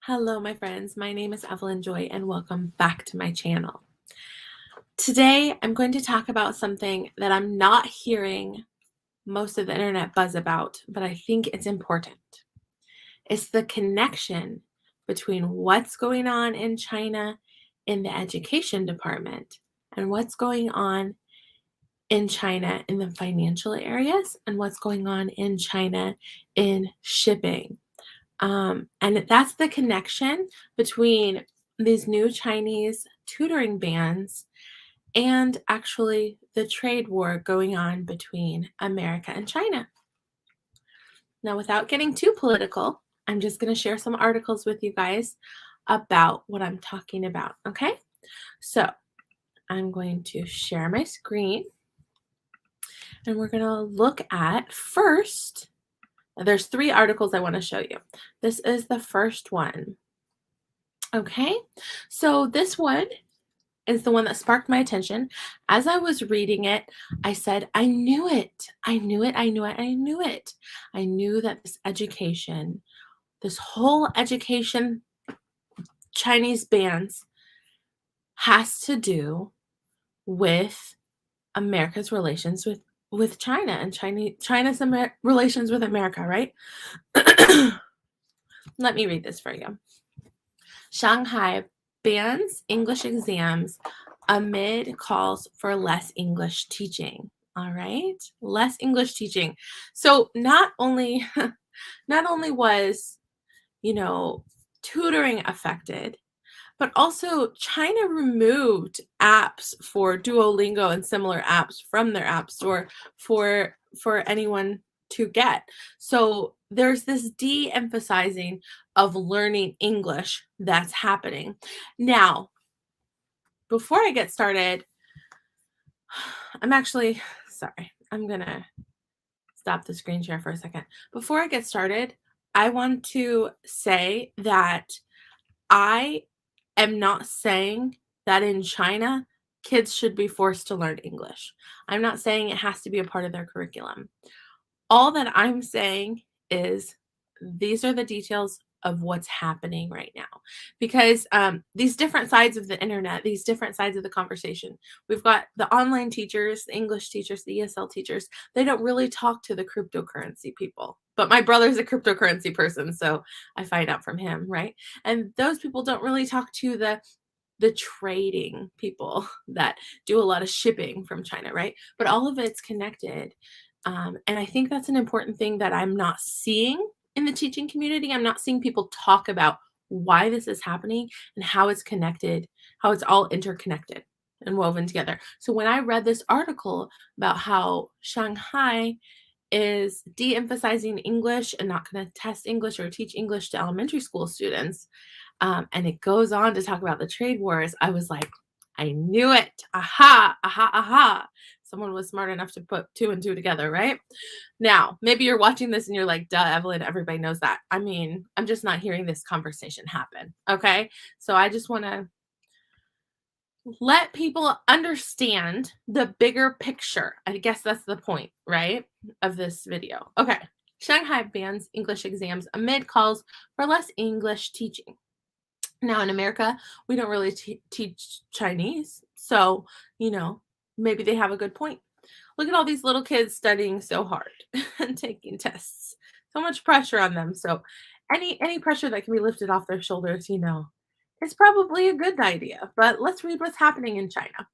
Hello, my friends. My name is Evelyn Joy, and welcome back to my channel. Today, I'm going to talk about something that I'm not hearing most of the internet buzz about, but I think it's important. It's the connection between what's going on in China in the education department and what's going on in China in the financial areas and what's going on in China in shipping. And that's the connection between these new Chinese tutoring bans and actually the trade war going on between America and China. Now, without getting too political, I'm just going to share some articles with you guys about what I'm talking about. Okay, so I'm going to share my screen and we're going to look at first. There's 3 articles I want to show you. This is the first one. Okay, so this one is the one that sparked my attention. As I was reading it, I said, I knew it. I knew it. I knew it. I knew it. I knew that this education, this whole education Chinese bans has to do with America's relations with China and China's relations with America, right? Let me read this for you. Shanghai bans English exams amid calls for less English teaching. All right, less English teaching. So not only was, tutoring affected, but also China removed apps for Duolingo and similar apps from their app store for anyone to get. So there's this de-emphasizing of learning English that's happening. Now, before I get started, I'm actually sorry. I'm going to stop the screen share for a second. Before I get started, I want to say that I am not saying that in China, kids should be forced to learn English. I'm not saying it has to be a part of their curriculum. All that I'm saying is these are the details of what's happening right now. Because these different sides of the internet, these different sides of the conversation, we've got the online teachers, the English teachers, the ESL teachers, they don't really talk to the cryptocurrency people. But my brother's a cryptocurrency person, so I find out from him, right? And those people don't really talk to the trading people that do a lot of shipping from China, right? But all of it's connected. And I think that's an important thing that I'm not seeing in the teaching community. I'm not seeing people talk about why this is happening and how it's connected, how it's all interconnected and woven together. So when I read this article about how Shanghai is de-emphasizing English and not going to test English or teach English to elementary school students, and it goes on to talk about the trade wars, I was like, I knew it. Aha, aha, aha. Someone was smart enough to put 2 and 2 together, right? Now, maybe you're watching this and you're like, duh, Evelyn, everybody knows that. I mean, I'm just not hearing this conversation happen, okay? So I just want to let people understand the bigger picture. I guess that's the point, right, of this video. Okay, Shanghai bans English exams amid calls for less English teaching. Now, in America, we don't really teach Chinese, so, maybe they have a good point. Look at all these little kids studying so hard and taking tests. So much pressure on them. So any pressure that can be lifted off their shoulders, is probably a good idea. But let's read what's happening in China.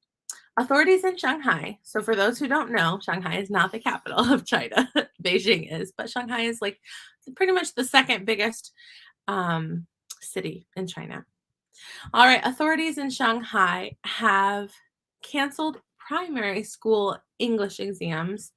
Authorities in Shanghai. So for those who don't know, Shanghai is not the capital of China. Beijing is, but Shanghai is like pretty much the second biggest city in China. All right, authorities in Shanghai have canceled primary school English exams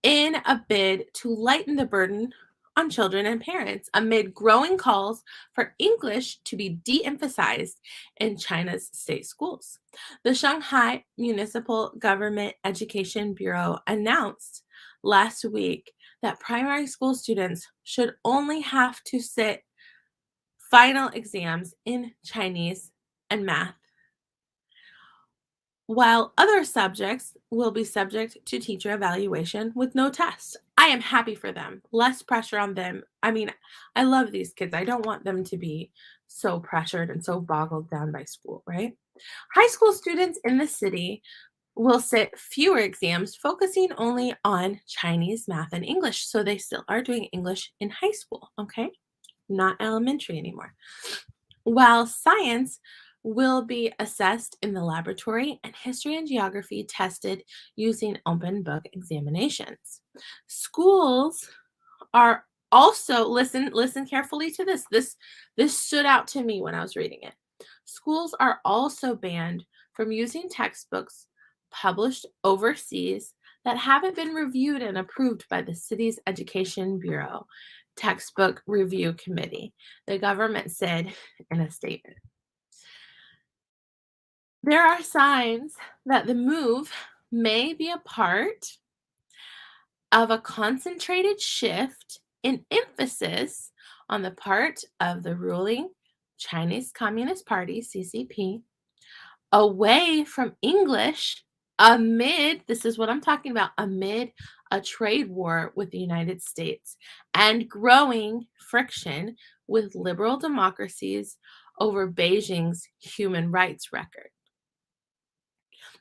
in a bid to lighten the burden on children and parents amid growing calls for English to be de-emphasized in China's state schools. The Shanghai Municipal Government Education Bureau announced last week that primary school students should only have to sit final exams in Chinese and math, while other subjects will be subject to teacher evaluation with no test. I am happy for them. Less pressure on them. I mean, I love these kids. I don't want them to be so pressured and so boggled down by school, right? High school students in the city will sit fewer exams, focusing only on Chinese, math, and English. So they still are doing English in high school, okay? Not elementary anymore. While science will be assessed in the laboratory and history and geography tested using open book examinations. Schools are also listen carefully to this. This stood out to me when I was reading it. Schools are also banned from using textbooks published overseas that haven't been reviewed and approved by the city's education bureau textbook review committee, the government said in a statement. There are signs that the move may be a part of a concentrated shift in emphasis on the part of the ruling Chinese Communist Party, CCP, away from English amid, this is what I'm talking about, amid a trade war with the United States and growing friction with liberal democracies over Beijing's human rights record.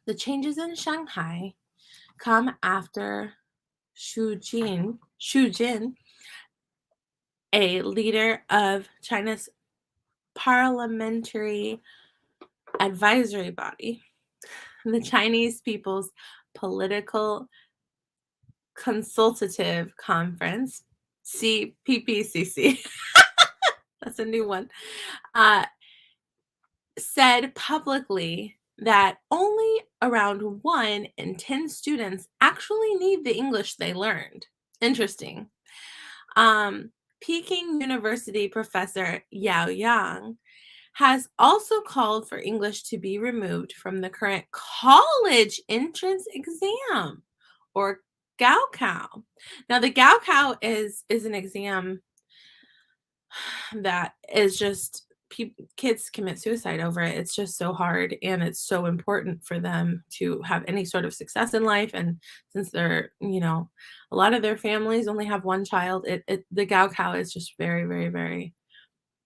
The changes in Shanghai come after Xu Jin, a leader of China's parliamentary advisory body, the Chinese People's Political Consultative Conference, CPPCC, that's a new one, said publicly that only around 1 in 10 students actually need the English they learned. Interesting. Peking University professor Yao Yang has also called for English to be removed from the current college entrance exam, or Gaokao. Now, the Gaokao is an exam that is just kids commit suicide over it. It's just so hard, and it's so important for them to have any sort of success in life. And since they're, a lot of their families only have one child, the Gaokao is just very, very, very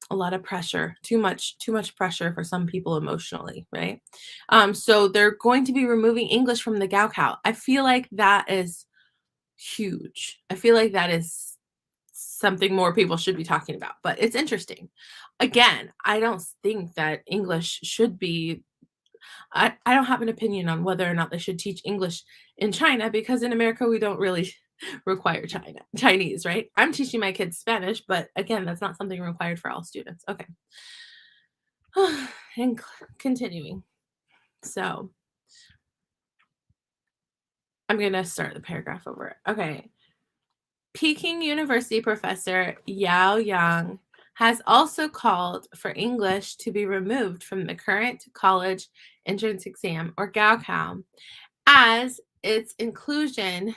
a lot of pressure, too much pressure for some people emotionally, right? So they're going to be removing English from the Gaokao. I feel like that is huge. I feel like that is something more people should be talking about, but it's interesting. Again, I don't think that English should be I don't have an opinion on whether or not they should teach English in China, because in America we don't really require Chinese, right? I'm teaching my kids Spanish, but again, that's not something required for all students. Okay. And continuing. So I'm going to start the paragraph over. Okay. Peking University professor Yao Yang has also called for English to be removed from the current college entrance exam, or Gaokao, as its inclusion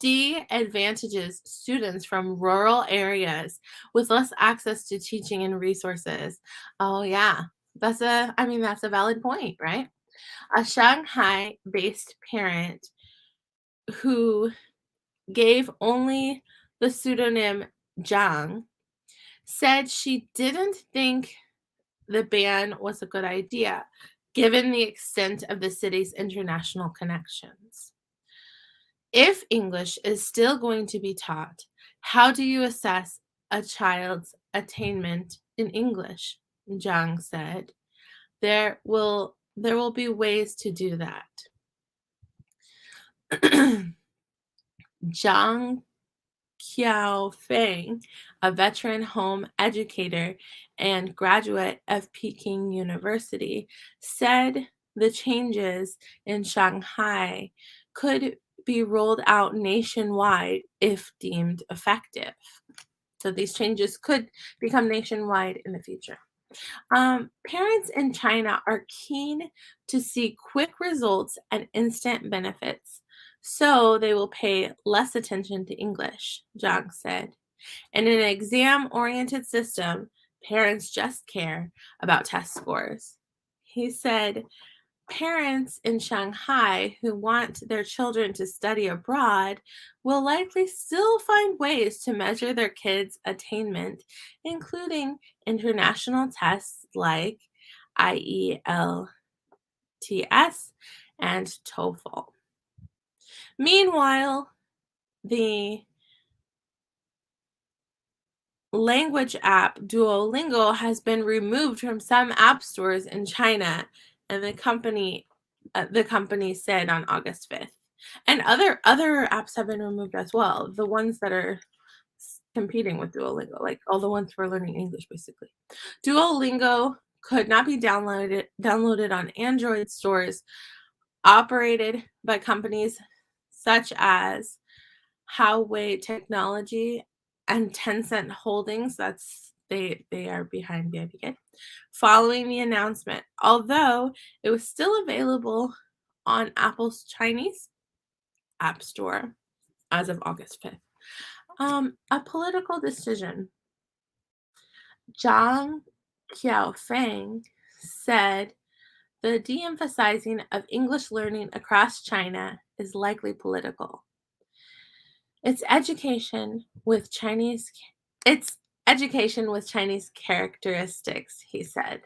de-advantages students from rural areas with less access to teaching and resources. Oh yeah, that's a valid point, right? A Shanghai-based parent who gave only the pseudonym Zhang said she didn't think the ban was a good idea, given the extent of the city's international connections. If English is still going to be taught, how do you assess a child's attainment in English? Zhang said. There will be ways to do that. Zhang Qiaofeng, a veteran home educator and graduate of Peking University, said the changes in Shanghai could be rolled out nationwide if deemed effective. So these changes could become nationwide in the future. Parents in China are keen to see quick results and instant benefits, so they will pay less attention to English, Zhang said. In an exam-oriented system, parents just care about test scores. He said, Parents in Shanghai who want their children to study abroad will likely still find ways to measure their kids' attainment, including international tests like IELTS and TOEFL. Meanwhile, the language app Duolingo has been removed from some app stores in China, and the company said on August 5th. And other apps have been removed as well, the ones that are competing with Duolingo, like all the ones for learning English basically. Duolingo could not be downloaded on Android stores operated by companies such as Huawei Technology and Tencent Holdings. They are behind VIPKID. Following the announcement, although it was still available on Apple's Chinese App Store as of August 5th. A political decision. Zhang Qiaofeng said the de-emphasizing of English learning across China is likely political. It's education with Chinese characteristics, he said.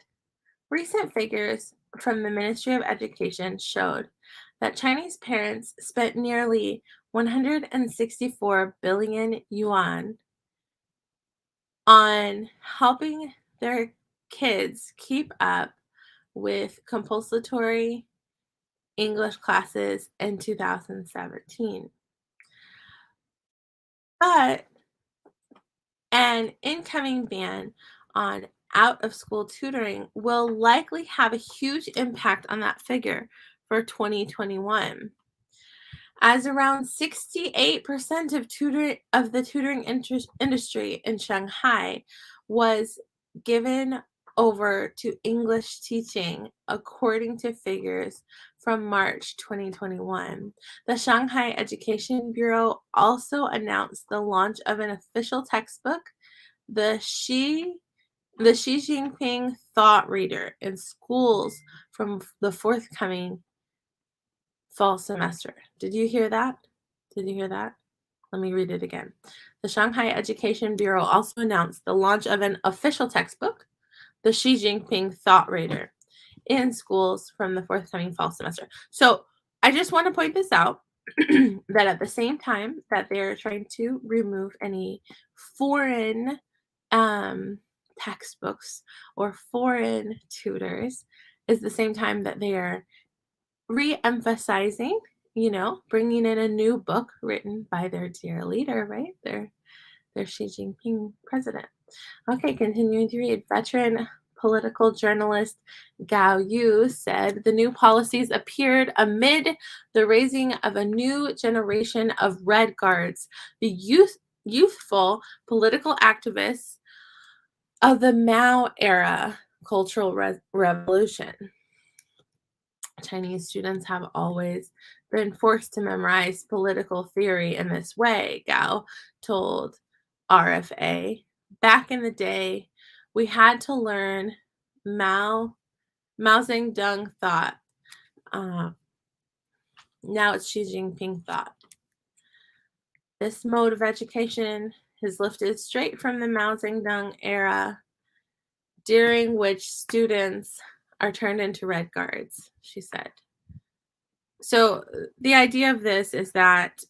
Recent figures from the Ministry of Education showed that Chinese parents spent nearly 164 billion yuan on helping their kids keep up with compulsory English classes in 2017. But an incoming ban on out-of-school tutoring will likely have a huge impact on that figure for 2021, as around 68% of the tutoring industry in Shanghai was given over to English teaching, according to figures from March 2021. The Shanghai Education Bureau also announced the launch of an official textbook, the Xi Jinping Thought Reader, in schools from the forthcoming fall semester. Did you hear that? Did you hear that? Let me read it again. The Shanghai Education Bureau also announced the launch of an official textbook, the Xi Jinping Thought Reader, in schools from the forthcoming fall semester. So I just want to point this out that at the same time that they're trying to remove any foreign textbooks or foreign tutors, is the same time that they are re-emphasizing, bringing in a new book written by their dear leader, right? Their Xi Jinping president. Okay, continuing to read. Veteran political journalist Gao Yu said the new policies appeared amid the raising of a new generation of Red Guards, the youthful political activists of the Mao era Cultural Revolution. Chinese students have always been forced to memorize political theory in this way, Gao told RFA. Back in the day, we had to learn Mao Zedong thought. Now it's Xi Jinping thought. This mode of education is lifted straight from the Mao Zedong era, during which students are turned into Red Guards, she said. So the idea of this is that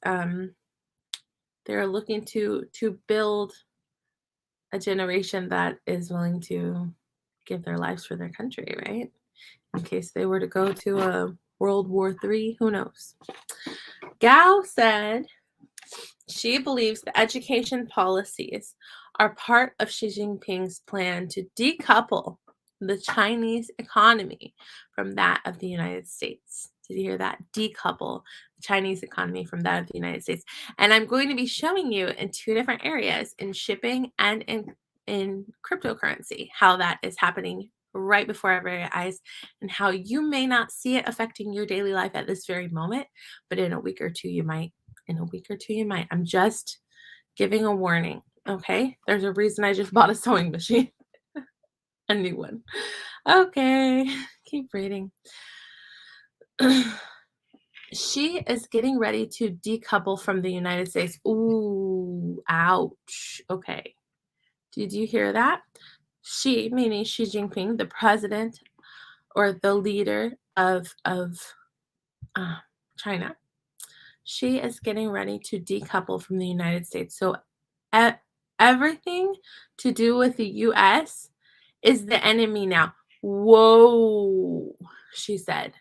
they're looking to build a generation that is willing to give their lives for their country, right? In case they were to go to a World War III, who knows? Gao said she believes the education policies are part of Xi Jinping's plan to decouple the Chinese economy from that of the United States. Did you hear that? Decouple the Chinese economy from that of the United States. And I'm going to be showing you in two different areas, in shipping and in cryptocurrency, how that is happening right before our very eyes, and how you may not see it affecting your daily life at this very moment, but in a week or two you might. I'm just giving a warning, okay? There's a reason I just bought a sewing machine. A new one. Okay, keep reading. She is getting ready to decouple from the United States. Ooh, ouch. Okay. Did you hear that? She, meaning Xi Jinping, the president or the leader of uh, China, she is getting ready to decouple from the United States. So e- everything to do with the US is the enemy now. Whoa, she said.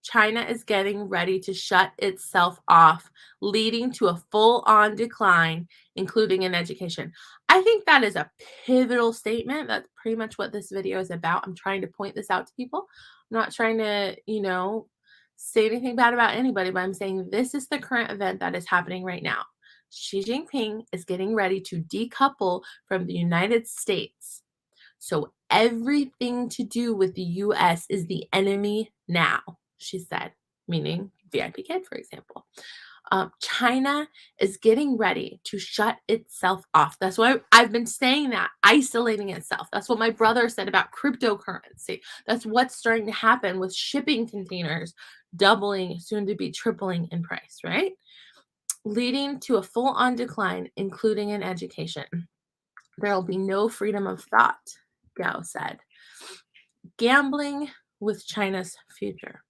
China is getting ready to shut itself off, leading to a full on decline, including in education. I think that is a pivotal statement. That's pretty much what this video is about. I'm trying to point this out to people. I'm not trying to, say anything bad about anybody, but I'm saying this is the current event that is happening right now. Xi Jinping is getting ready to decouple from the United States. So everything to do with the US is the enemy now, she said, meaning VIPKID, for example. China is getting ready to shut itself off. That's why I've been saying that, isolating itself. That's what my brother said about cryptocurrency. That's what's starting to happen with shipping containers doubling, soon to be tripling in price, right? Leading to a full on decline, including in education. There will be no freedom of thought, Gao said. Gambling with China's future.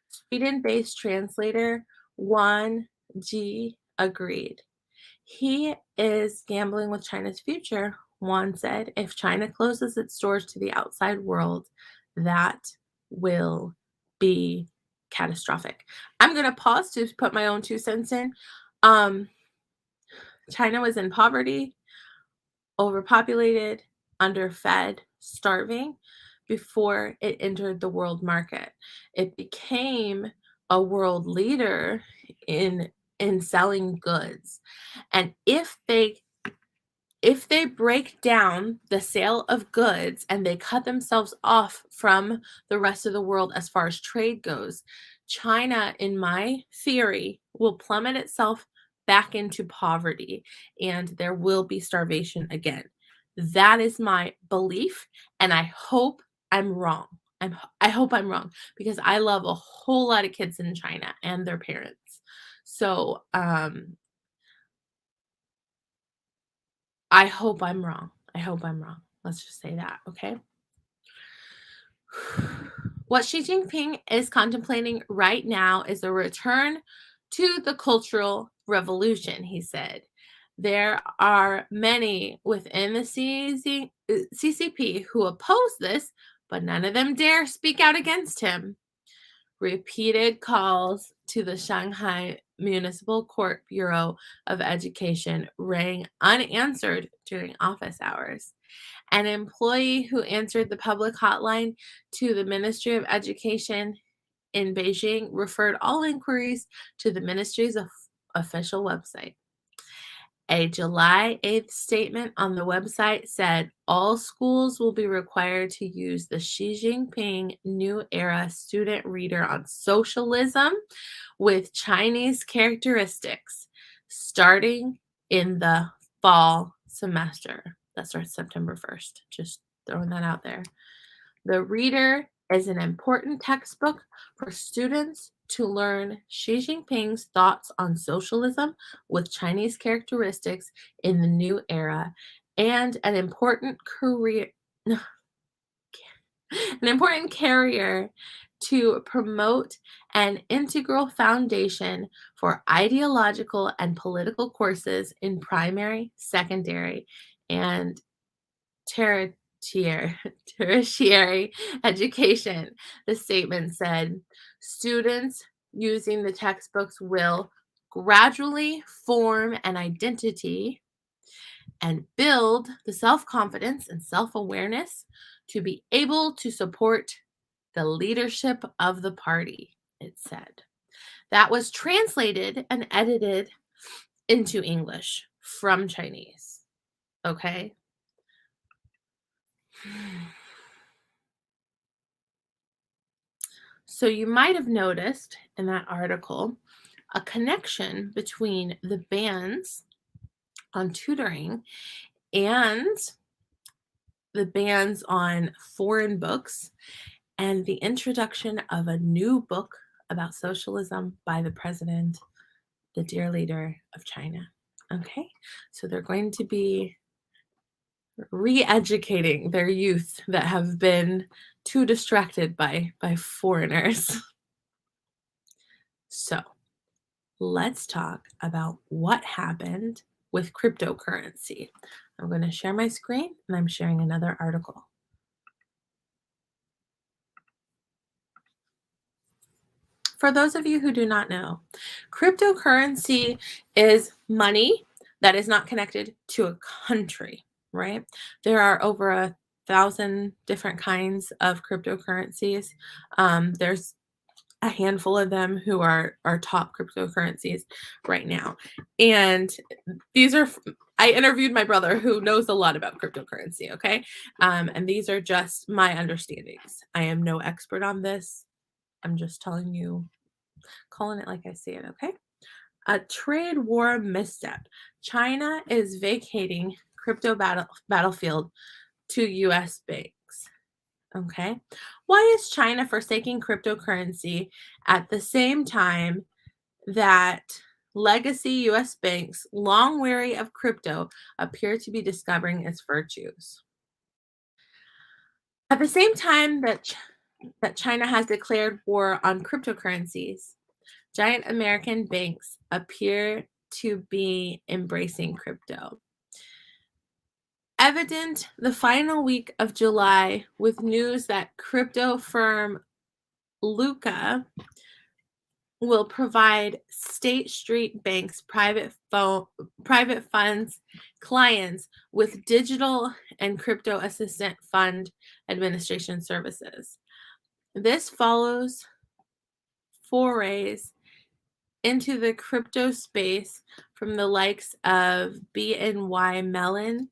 Sweden-based translator Juan G agreed. He is gambling with China's future, Juan said. If China closes its doors to the outside world, that will be catastrophic. I'm going to pause to put my own 2 cents in. China was in poverty, overpopulated, underfed, starving before it entered the world market. It became a world leader in selling goods. And if they break down the sale of goods and they cut themselves off from the rest of the world as far as trade goes, China, in my theory, will plummet itself back into poverty and there will be starvation again. That is my belief, and I hope I'm wrong. I hope I'm wrong because I love a whole lot of kids in China and their parents. So, I hope I'm wrong. I hope I'm wrong. Let's just say that, okay? What Xi Jinping is contemplating right now is a return to the Cultural Revolution, he said. There are many within the CCP who oppose this, but none of them dare speak out against him. Repeated calls to the Shanghai Municipal Court Bureau of Education rang unanswered during office hours. An employee who answered the public hotline to the Ministry of Education in Beijing referred all inquiries to the ministry's official website. A July 8th statement on the website said all schools will be required to use the Xi Jinping New Era student reader on socialism with Chinese characteristics starting in the fall semester. That starts September 1st. Just throwing that out there. The reader is an important textbook for students to learn Xi Jinping's thoughts on socialism with Chinese characteristics in the new era and an important carrier to promote an integral foundation for ideological and political courses in primary, secondary, and tertiary education. The statement said students using the textbooks will gradually form an identity and build the self-confidence and self-awareness to be able to support the leadership of the party, it said. That was translated and edited into English from Chinese. Okay. So you might have noticed in that article a connection between the bans on tutoring and the bans on foreign books and the introduction of a new book about socialism by the president, the dear leader of China. Okay, so they're going to be re-educating their youth that have been too distracted by foreigners. So let's talk about what happened with cryptocurrency. I'm going to share my screen and I'm sharing another article. For those of you who do not know, cryptocurrency is money that is not connected to a country, right? There are over 1,000 different kinds of cryptocurrencies. There's a handful of them who are top cryptocurrencies right now. And these are, I interviewed my brother who knows a lot about cryptocurrency, okay? And these are just my understandings. I am no expert on this. I'm just telling you, calling it like I see it, okay? A trade war misstep. China is vacating crypto battlefield to US banks. Okay. Why is China forsaking cryptocurrency at the same time that legacy US banks, long weary of crypto, appear to be discovering its virtues? At the same time that China has declared war on cryptocurrencies, giant American banks appear to be embracing crypto. Evident the final week of July with news that crypto firm Luca will provide State Street Bank's private funds clients with digital and crypto assistant fund administration services. This follows forays into the crypto space from the likes of BNY Mellon,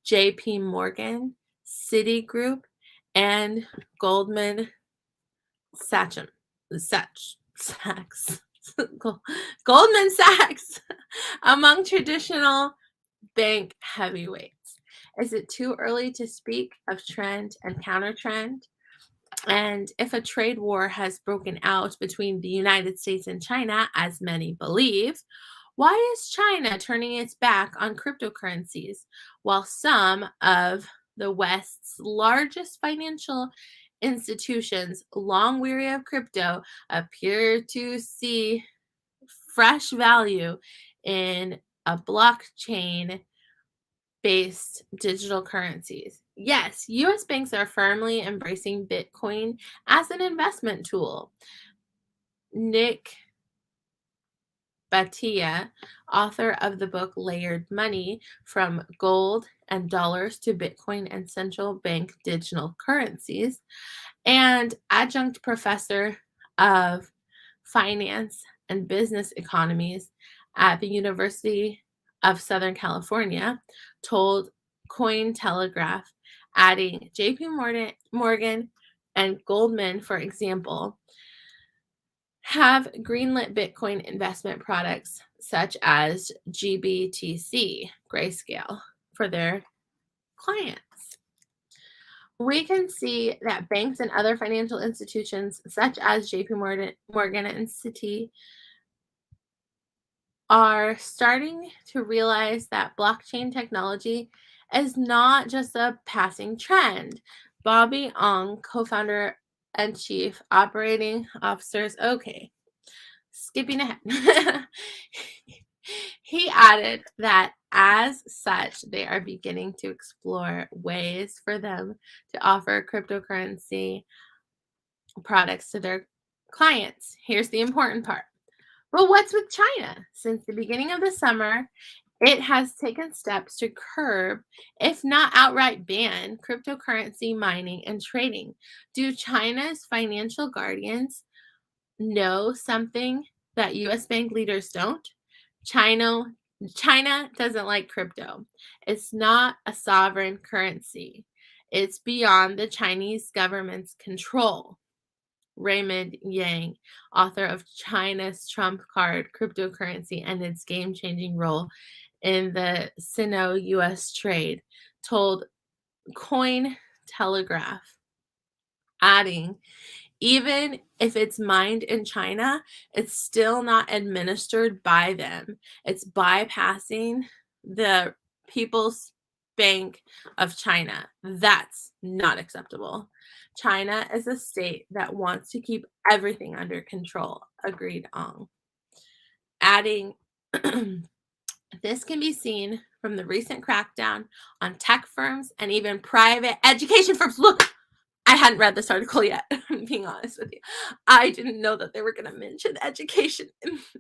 JP Morgan, Citigroup, and Goldman Sachs. Goldman Sachs among traditional bank heavyweights. Is it too early to speak of trend and counter trend? And if a trade war has broken out between the United States and China, as many believe, why is China turning its back on cryptocurrencies while some of the West's largest financial institutions, long weary of crypto, appear to see fresh value in a blockchain based digital currencies? Yes, US banks are firmly embracing Bitcoin as an investment tool. Nick Batia, author of the book Layered Money From Gold and Dollars to Bitcoin and Central Bank Digital Currencies, and adjunct professor of finance and business economies at the University of Southern California, told Cointelegraph, adding JP Morgan and Goldman, for example, have greenlit Bitcoin investment products such as GBTC, Grayscale, for their clients. We can see that banks and other financial institutions such as JP Morgan and Citi are starting to realize that blockchain technology is not just a passing trend. Bobby Ong, co-founder and chief operating officers, okay, skipping ahead. He added that as such, they are beginning to explore ways for them to offer cryptocurrency products to their clients. Here's the important part. But what's with China? Since the beginning of the summer, it has taken steps to curb, if not outright ban, cryptocurrency mining and trading. Do China's financial guardians know something that US bank leaders don't? China doesn't like crypto. It's not a sovereign currency. It's beyond the Chinese government's control. Raymond Yang, author of China's Trump Card Cryptocurrency and its Game-Changing Role in the Sino-US Trade, told Cointelegraph, adding, Even if it's mined in China, it's still not administered by them. It's bypassing the People's Bank of China. That's not acceptable. China is a state that wants to keep everything under control. Agreed, Ong. Adding, this can be seen from the recent crackdown on tech firms and even private education firms. Look, I hadn't read this article yet, I'm being honest with you. I didn't know that they were going to mention education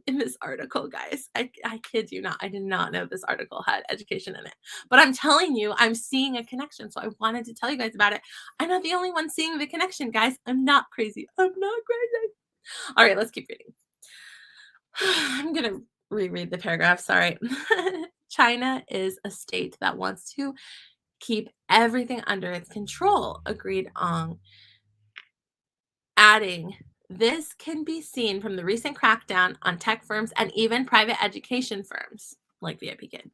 in this article, guys. I kid you not. I did not know this article had education in it. But I'm telling you, I'm seeing a connection. So I wanted to tell you guys about it. I'm not the only one seeing the connection, guys. I'm not crazy. I'm not crazy. All right, let's keep reading. I'm going to reread the paragraph. Sorry. China is a state that wants to keep everything under its control, agreed Ong. Adding, this can be seen from the recent crackdown on tech firms and even private education firms like VIPKID.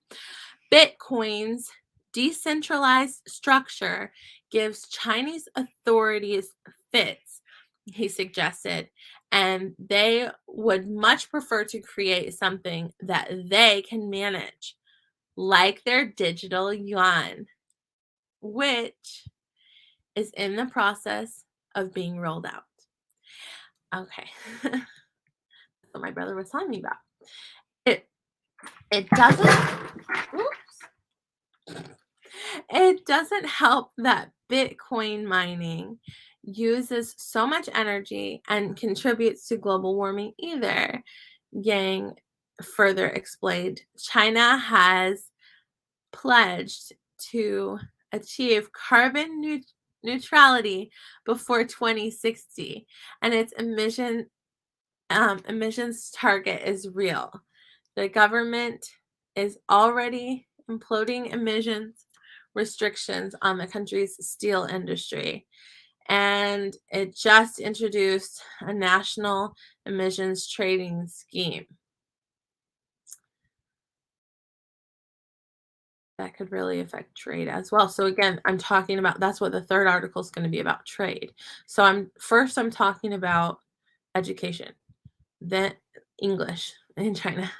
Bitcoin's decentralized structure gives Chinese authorities fits, he suggested, and they would much prefer to create something that they can manage, like their digital yuan, which is in the process of being rolled out. Okay. That's what my brother was telling me about. It doesn't help that Bitcoin mining uses so much energy and contributes to global warming either. Yang further explained, China has pledged to achieve carbon neutrality before 2060, and its emissions target is real. The government is already imploding emissions restrictions on the country's steel industry, and it just introduced a national emissions trading scheme that could really affect trade as well. So again, I'm talking about, that's what the third article is going to be about, trade. So I'm talking about education, then English in China,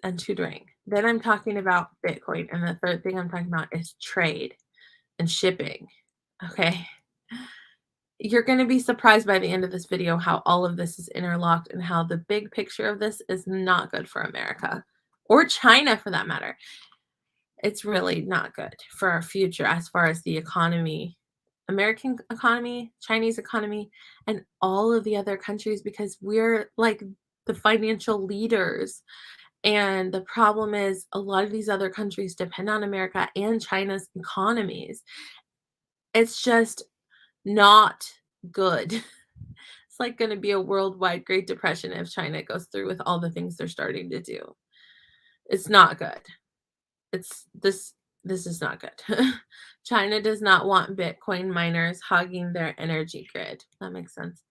and tutoring. Then I'm talking about Bitcoin, and the third thing I'm talking about is trade and shipping. Okay. You're going to be surprised by the end of this video how all of this is interlocked and how the big picture of this is not good for America or China for that matter. It's really not good for our future as far as the economy, American economy, Chinese economy, and all of the other countries, because we're like the financial leaders. And the problem is a lot of these other countries depend on America and China's economies. It's just not good. It's like going to be a worldwide Great Depression if China goes through with all the things they're starting to do. It's not good. This is not good. China does not want Bitcoin miners hogging their energy grid. That makes sense.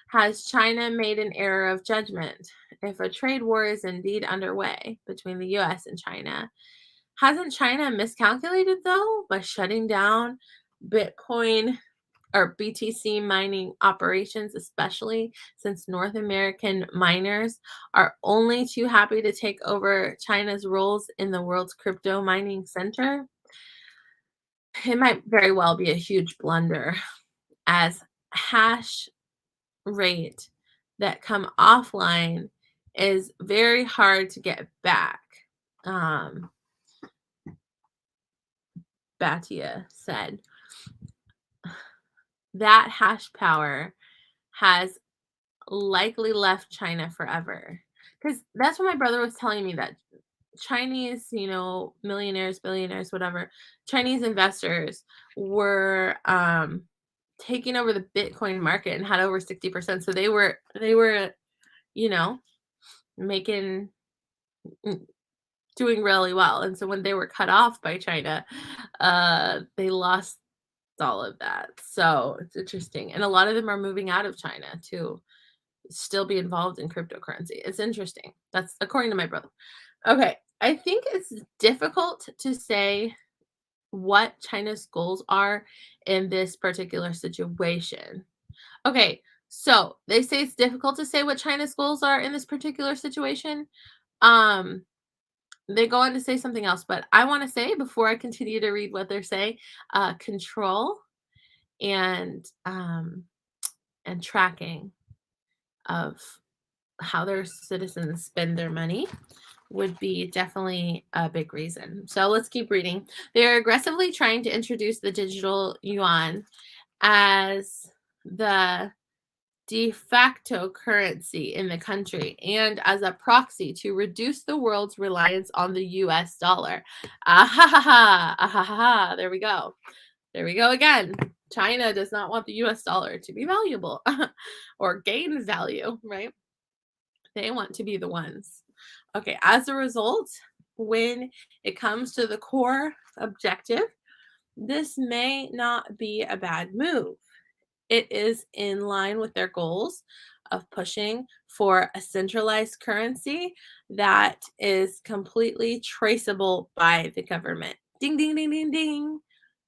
Has China made an error of judgment? If a trade war is indeed underway between the US and China, hasn't China miscalculated though by shutting down Bitcoin or BTC mining operations, especially since North American miners are only too happy to take over China's roles in the world's crypto mining center? It might very well be a huge blunder, as hash rate that come offline is very hard to get back. Batia said that hash power has likely left China forever. Because that's what my brother was telling me, that Chinese, millionaires, billionaires, whatever, Chinese investors were taking over the Bitcoin market and had over 60%. So they were, making doing really well. And so when they were cut off by China, they lost all of that. So it's interesting. And a lot of them are moving out of China to still be involved in cryptocurrency. It's interesting. That's according to my brother. Okay. I think it's difficult to say what China's goals are in this particular situation. Okay, so they say it's difficult to say what China's goals are in this particular situation. Um, they go on to say something else, but I want to say before I continue to read what they're saying, control and and tracking of how their citizens spend their money would be definitely a big reason. So let's keep reading. They're aggressively trying to introduce the digital yuan as the de facto currency in the country and as a proxy to reduce the world's reliance on the US dollar. Ah ha ha ha, ah ha ha ha. There we go. There we go again. China does not want the US dollar to be valuable or gain value, right? They want to be the ones. Okay, as a result, when it comes to the core objective, this may not be a bad move. It is in line with their goals of pushing for a centralized currency that is completely traceable by the government. Ding, ding, ding, ding, ding.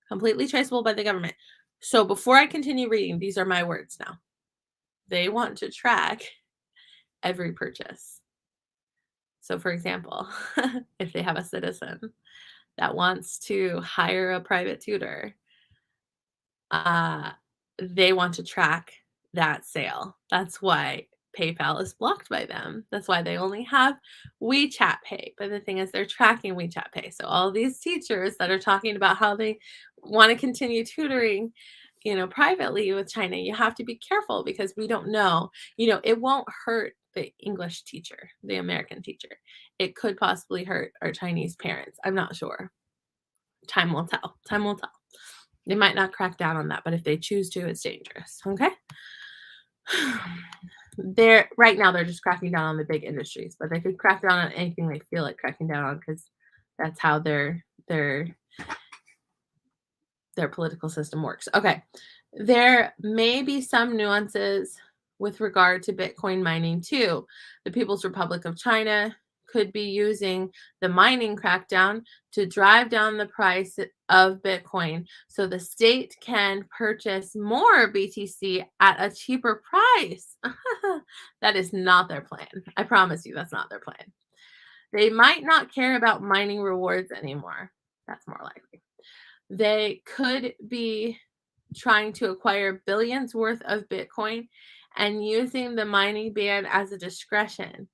Completely traceable by the government. So before I continue reading, these are my words now. They want to track every purchase. So, for example, if they have a citizen that wants to hire a private tutor, uh, they want to track that sale. That's why PayPal is blocked by them. That's why they only have WeChat Pay. But the thing is, they're tracking WeChat Pay. So all these teachers that are talking about how they want to continue tutoring, privately with China, you have to be careful because we don't know. It won't hurt the English teacher, the American teacher. It could possibly hurt our Chinese parents. I'm not sure. Time will tell. Time will tell. They might not crack down on that, but if they choose to, it's dangerous. Okay. Right now they're just cracking down on the big industries, but they could crack down on anything they feel like cracking down on because that's how their political system works. Okay. There may be some nuances with regard to Bitcoin mining too. The People's Republic of China could be using the mining crackdown to drive down the price of Bitcoin so the state can purchase more BTC at a cheaper price. That is not their plan. I promise you, that's not their plan. They might not care about mining rewards anymore. That's more likely. They could be trying to acquire billions worth of Bitcoin and using the mining ban as a discretion.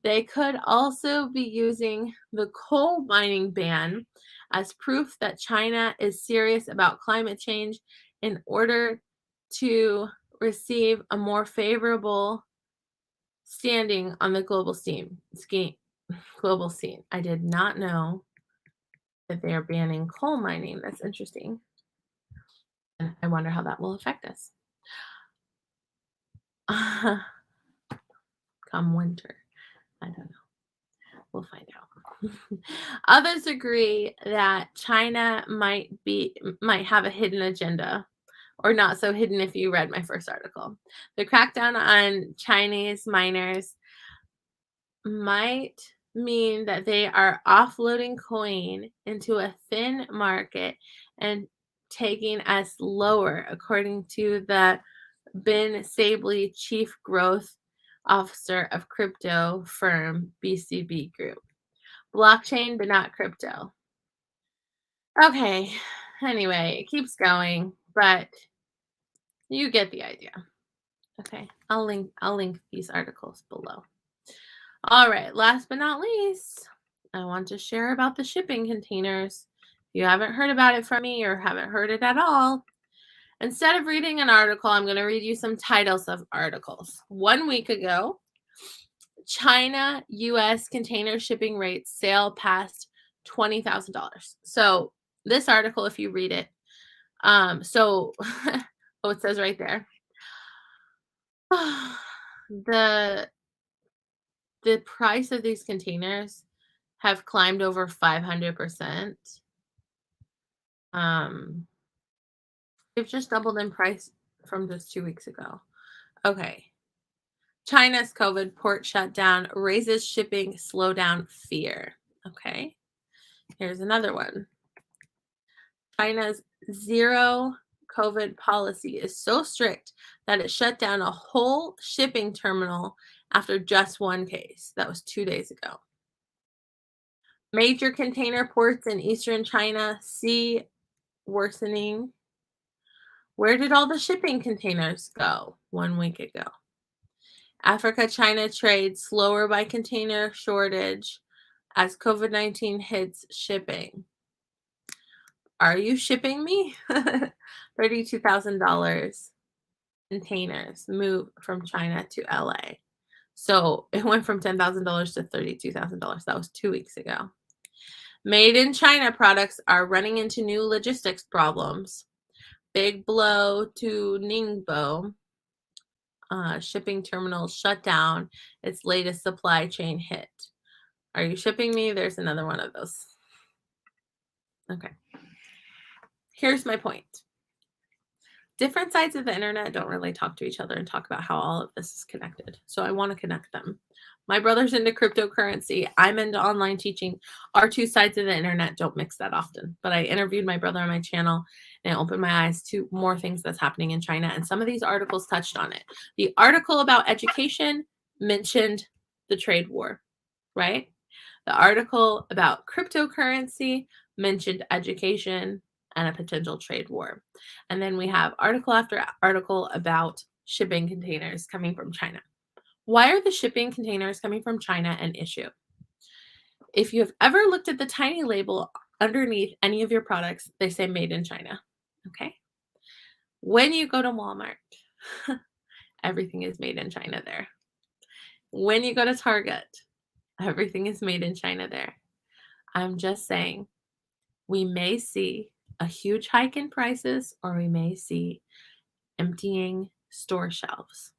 They could also be using the coal mining ban as proof that China is serious about climate change in order to receive a more favorable standing on the global scene. I did not know that they are banning coal mining. That's interesting. And I wonder how that will affect us. Come winter. I don't know. We'll find out. Others agree that China might have a hidden agenda, or not so hidden if you read my first article. The crackdown on Chinese miners might mean that they are offloading coin into a thin market and taking us lower, according to the Ben Sabley, chief growth officer of crypto firm BCB Group. Blockchain, but not crypto. Okay. Anyway, it keeps going, but you get the idea. Okay. I'll link these articles below. All right, last but not least, I want to share about the shipping containers. If you haven't heard about it from me or haven't heard it at all, instead of reading an article, I'm going to read you some titles of articles. 1 week ago, China US container shipping rates sail past $20,000. So this article, if you read it, it says right there, the price of these containers have climbed over 500%. They've just doubled in price from just 2 weeks ago. Okay. China's COVID port shutdown raises shipping slowdown fear. Okay. Here's another one. China's zero COVID policy is so strict that it shut down a whole shipping terminal after just one case. That was 2 days ago. Major container ports in eastern China see worsening. Where did all the shipping containers go 1 week ago? Africa China trade slower by container shortage as COVID-19 hits shipping. Are you shipping me? $32,000 containers move from China to LA. So it went from $10,000 to $32,000. That was 2 weeks ago. Made in China products are running into new logistics problems. Big blow to Ningbo. Shipping terminals shut down. Its latest supply chain hit. Are you shipping me? There's another one of those. Okay. Here's my point. Different sides of the internet don't really talk to each other and talk about how all of this is connected. So I want to connect them. My brother's into cryptocurrency. I'm into online teaching. Our two sides of the internet don't mix that often. But I interviewed my brother on my channel and it opened my eyes to more things that's happening in China. And some of these articles touched on it. The article about education mentioned the trade war, right? The article about cryptocurrency mentioned education and a potential trade war. And then we have article after article about shipping containers coming from China. Why are the shipping containers coming from China an issue? If you have ever looked at the tiny label underneath any of your products, they say made in China. Okay. When you go to Walmart, everything is made in China there. When you go to Target, everything is made in China there. I'm just saying, we may see a huge hike in prices or we may see emptying store shelves.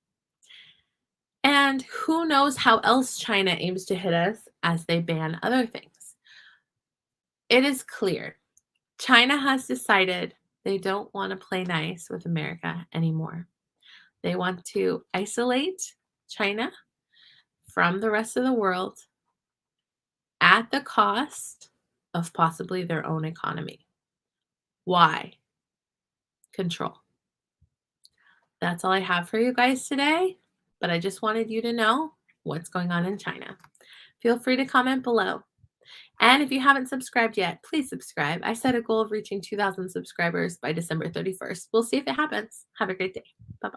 And who knows how else China aims to hit us as they ban other things. It is clear China has decided they don't want to play nice with America anymore. They want to isolate China from the rest of the world at the cost of possibly their own economy. Why? Control. That's all I have for you guys today, but I just wanted you to know what's going on in China. Feel free to comment below. And if you haven't subscribed yet, please subscribe. I set a goal of reaching 2,000 subscribers by December 31st. We'll see if it happens. Have a great day. Bye-bye.